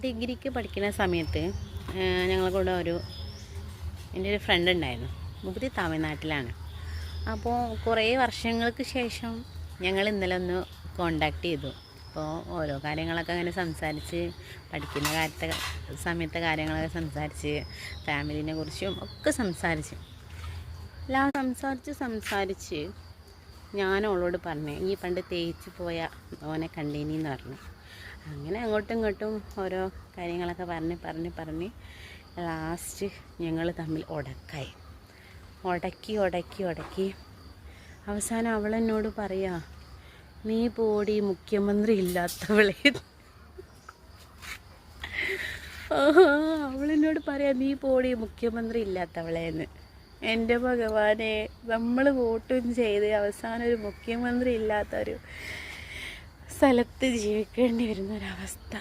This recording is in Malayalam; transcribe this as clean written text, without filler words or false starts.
ഡിഗ്രിക്ക് പഠിക്കുന്ന സമയത്ത് ഞങ്ങളെ കൂടെ എൻ്റെ ഒരു ഫ്രണ്ട് ഉണ്ടായിരുന്നു. മൂപ്പര് തമിഴ്നാട്ടിലാണ്. അപ്പോൾ കുറേ വർഷങ്ങൾക്ക് ശേഷം ഞങ്ങൾ ഇന്നലെ ഒന്ന് കോണ്ടാക്ട് ചെയ്തു. അപ്പോൾ ഓരോ കാര്യങ്ങളൊക്കെ അങ്ങനെ സംസാരിച്ച്, പഠിക്കുന്ന സമയത്തെ കാര്യങ്ങളൊക്കെ സംസാരിച്ച്, ഫാമിലിനെ കുറിച്ചും ഒക്കെ സംസാരിച്ച് സംസാരിച്ച് ഞാൻ അവളോട് പറഞ്ഞു, ഈ പണ്ട് തേച്ച് പോയ ഓനെ കണ്ടീനിന്ന് പറഞ്ഞു. അങ്ങനെ അങ്ങോട്ടും ഇങ്ങോട്ടും ഓരോ കാര്യങ്ങളൊക്കെ പറഞ്ഞ് ലാസ്റ്റ് ഞങ്ങൾ തമ്മിൽ ഉടക്കി അവസാനം അവളെന്നോട് പറയാ, നീ പോടി മുഖ്യമന്ത്രി ഇല്ലാത്തവളെ. അവളെന്നോട് പറയാ, നീ പോടി മുഖ്യമന്ത്രി ഇല്ലാത്തവളേന്ന്. എൻ്റെ ഭഗവാനെ, നമ്മൾ വോട്ടും ചെയ്ത് അവസാനം ഒരു മുഖ്യമന്ത്രി ഇല്ലാത്തൊരു സ്ഥലത്ത് ജീവിക്കേണ്ടി വരുന്നൊരവസ്ഥ.